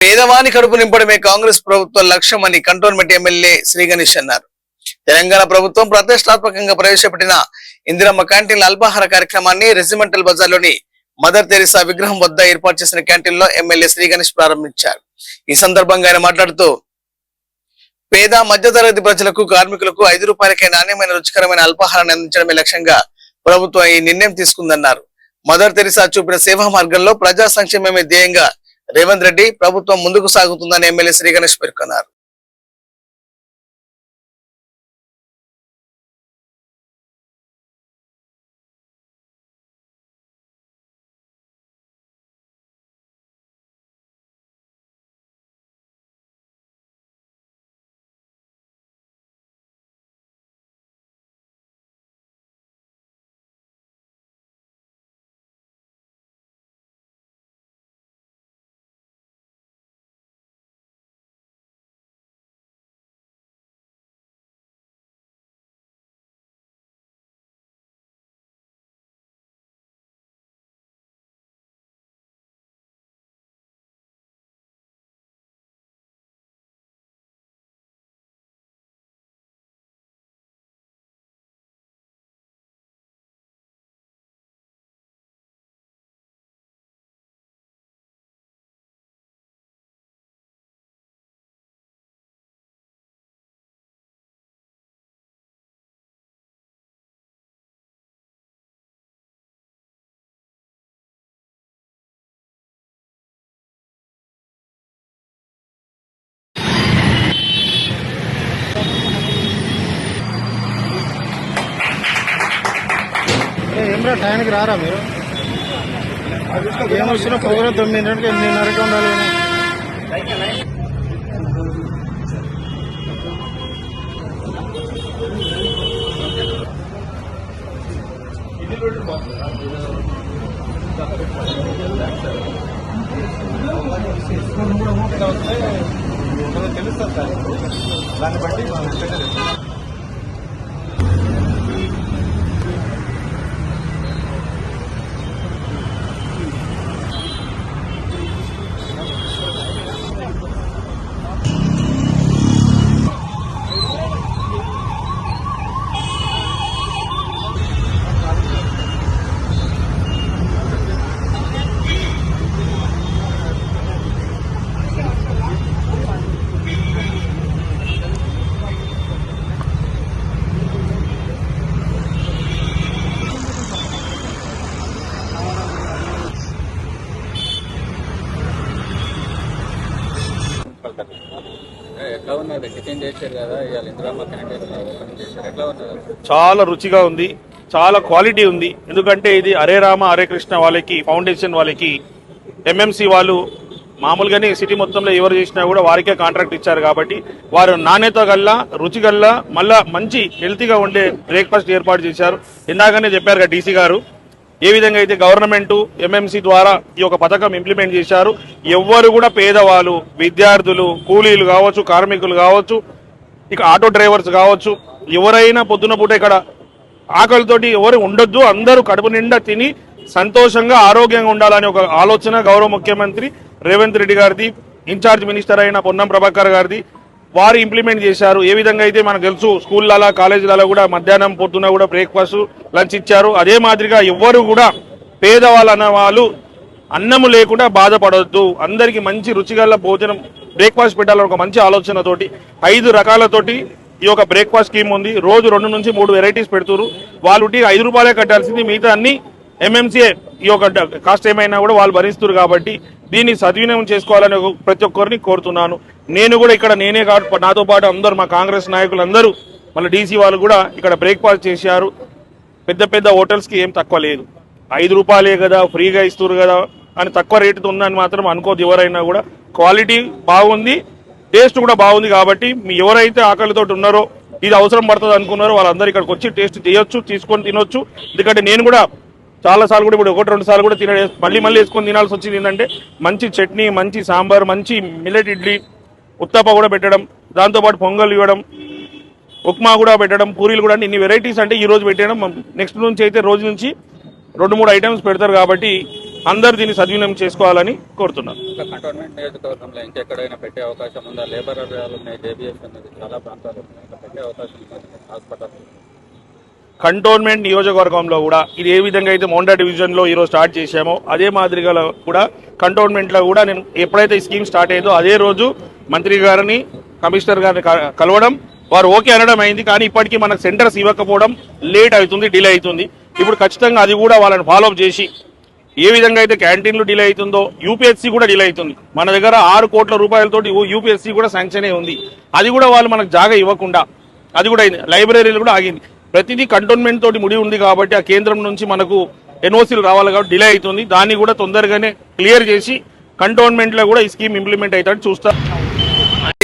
పేదవాని కడుపు నింపడమే కాంగ్రెస్ ప్రభుత్వ లక్ష్యమని కంటోన్మెంట్ ఎమ్మెల్యే శ్రీ గణేష్ అన్నారు. తెలంగాణ ప్రభుత్వం ప్రతిష్టాత్మకంగా ప్రవేశపెట్టిన ఇందిరమ్మ క్యాంటీన్ల అల్పాహార కార్యక్రమాన్ని రెజిమెంటల్ బజార్లోని మదర్ తెరిసా విగ్రహం వద్ద ఏర్పాటు చేసిన క్యాంటీన్ లో ఎమ్మెల్యే శ్రీ గణేష్ ప్రారంభించారు. ఈ సందర్భంగా ఆయన మాట్లాడుతూ పేద మధ్యతరగతి ప్రజలకు కార్మికులకు 5 రూపాయలకే నాణ్యమైన రుచికరమైన అల్పాహారాన్ని అందించడమే లక్ష్యంగా ప్రభుత్వం ఈ నిర్ణయం తీసుకుందన్నారు. మదర్ తెరిసా చూపిన సేవా మార్గంలో ప్రజా సంక్షేమమే ధ్యేయంగా రేవంత్ రెడ్డి ప్రభుత్వం ముందుకు సాగుతుందని ఎమ్మెల్యే శ్రీ గణేష్ పేర్కొన్నారు. ఏమరా టైంకి రారా మీరు? ఏమొచ్చిన ప్రోగ్రామ్ 9:30కి 8:30కి ఉండాలి. తెలుస్తుంది సార్, దాన్ని బట్టి చాలా రుచిగా ఉంది, చాలా క్వాలిటీ ఉంది. ఎందుకంటే ఇది హరే రామ హరే కృష్ణ వాళ్ళకి ఫౌండేషన్ వాళ్ళకి ఎంఎంసి వాళ్ళు మామూలుగానే సిటీ మొత్తంలో ఎవరు చేసినా కూడా వారికే కాంట్రాక్ట్ ఇచ్చారు కాబట్టి వారు నాణ్యత గల్లా రుచి గల్లా మళ్ళా మంచి హెల్తీగా ఉండే బ్రేక్ఫాస్ట్ ఏర్పాటు చేశారు. ఇందాకనే చెప్పారు కదా డీసీ గారు ఏ విధంగా అయితే గవర్నమెంట్ ఎంఎంసి ద్వారా ఈ యొక్క పథకం ఇంప్లిమెంట్ చేశారు. ఎవ్వరు కూడా పేదవాళ్ళు, విద్యార్థులు, కూలీలు కావచ్చు, కార్మికులు కావచ్చు, ఇక ఆటో డ్రైవర్స్ కావచ్చు, ఎవరైనా పొద్దున పూట ఇక్కడ ఆకలితోటి ఎవరు ఉండొద్దు, అందరూ కడుపు నిండా తిని సంతోషంగా ఆరోగ్యంగా ఉండాలనే ఒక ఆలోచన గౌరవ ముఖ్యమంత్రి రేవంత్ రెడ్డి గారిది, ఇన్ఛార్జ్ మినిస్టర్ అయిన పొన్నం ప్రభాకర్ గారిది వారు ఇంప్లిమెంట్ చేశారు. ఏ విధంగా అయితే మనకు తెలుసు స్కూళ్ళలో కాలేజీలలో కూడా మధ్యాహ్నం పొద్దున కూడా బ్రేక్ఫాస్ట్ లంచ్ ఇచ్చారు. అదే మాదిరిగా ఎవ్వరు కూడా పేదవాళ్ళు అన్న వాళ్ళు అన్నము లేకుండా బాధపడవద్దు, అందరికీ మంచి రుచిగల భోజనం బ్రేక్ఫాస్ట్ పెట్టాలని ఒక మంచి ఆలోచనతోటి 5 రకాలతోటి ఈ యొక్క బ్రేక్ఫాస్ట్ స్కీమ్ ఉంది. రోజు 2 నుంచి 3 వెరైటీస్ పెడుతున్నారు. వాళ్ళు 5 రూపాయలే కట్టాల్సింది, మిగతా అన్ని ఎంఎంసీఏ ఈ యొక్క కాస్ట్ ఏమైనా కూడా వాళ్ళు భరిస్తున్నారు. కాబట్టి దీన్ని సద్వినియోగం చేసుకోవాలని ప్రతి ఒక్కరిని కోరుతున్నాను. నేను కూడా ఇక్కడ నేనే కాబట్టి నాతో పాటు అందరూ మా కాంగ్రెస్ నాయకులు అందరూ మళ్ళీ డీసీ వాళ్ళు కూడా ఇక్కడ బ్రేక్ఫాస్ట్ చేశారు. పెద్ద పెద్ద హోటల్స్కి ఏం తక్కువ లేదు, 5 రూపాయలే కదా ఫ్రీగా ఇస్తున్నారు కదా అని తక్కువ రేటుతో ఉందని మాత్రం అనుకోదు. ఎవరైనా కూడా క్వాలిటీ బాగుంది, టేస్ట్ కూడా బాగుంది. కాబట్టి మీ ఎవరైతే ఆకలితో ఉన్నారో ఇది అవసరం పడుతుంది అనుకున్నారో వాళ్ళందరూ ఇక్కడికి వచ్చి టేస్ట్ చేయొచ్చు, తీసుకొని తినొచ్చు. ఎందుకంటే నేను కూడా చాలా సార్లు కూడా ఇప్పుడు 1-2 సార్లు కూడా మళ్ళీ వేసుకొని తినాల్సి వచ్చింది. ఏంటంటే మంచి చట్నీ, మంచి సాంబార్, మంచి మిల్లెట్ ఇడ్లీ, ఉత్తప్ప కూడా పెట్టడం, దాంతోపాటు పొంగల్ ఇవ్వడం, ఉప్మా కూడా పెట్టడం, పూరీలు కూడా ఇన్ని వెరైటీస్ అంటే ఈ రోజు పెట్టడం. నెక్స్ట్ నుంచి అయితే రోజు నుంచి 2-3 ఐటమ్స్ పెడతారు. కాబట్టి అందరు దీన్ని సద్వినియోగం చేసుకోవాలని కోరుతున్నాను. ఇంకా కంటోన్మెంట్ నియోజకవర్గంలో ఇంకెక్కడైనా పెట్టే అవకాశం ఉందా? లేబర్ ఏరియాలు ఉన్నాయి, జేబీఎస్ ఉన్నది, చాలా ప్రాంతాలు ఉన్నాయి, ఇంకా పెట్టే అవకాశం ఉంది హాస్పిటల్. కంటోన్మెంట్ నియోజకవర్గంలో కూడా ఇది ఏ విధంగా అయితే మౌండా డివిజన్లో ఈరోజు స్టార్ట్ చేశామో అదే మాదిరిగా కూడా కంటోన్మెంట్లో కూడా నేను ఎప్పుడైతే ఈ స్కీమ్ స్టార్ట్ అయ్యిందో అదే రోజు మంత్రి గారిని కమిషనర్ గారిని కలవడం, వారు ఓకే అనడం అయింది. కానీ ఇప్పటికీ మనకు సెంటర్స్ ఇవ్వకపోవడం లేట్ అవుతుంది, డిలే అవుతుంది. ఇప్పుడు ఖచ్చితంగా అది కూడా వాళ్ళని ఫాలోఅప్ చేసి ఏ విధంగా అయితే క్యాంటీన్లు డిలే అవుతుందో యూపీఎస్సీ కూడా డిలే అవుతుంది. మన దగ్గర 6 కోట్ల రూపాయలతోటి యూపీఎస్సీ కూడా శాంక్షన్ అయి ఉంది. అది కూడా వాళ్ళు మనకు జాగా ఇవ్వకుండా అది కూడా అయింది. లైబ్రరీలు కూడా ఆగింది. ప్రతిదీ కంటోన్మెంట్ తోటి ముడి ఉంది కాబట్టి ఆ కేంద్రం నుంచి మనకు ఎన్ఓసీలు రావాలి కాబట్టి డిలే అవుతుంది. దాన్ని కూడా తొందరగానే క్లియర్ చేసి కంటోన్మెంట్లో కూడా ఈ స్కీమ్ ఇంప్లిమెంట్ అవుతాడు చూస్తారు.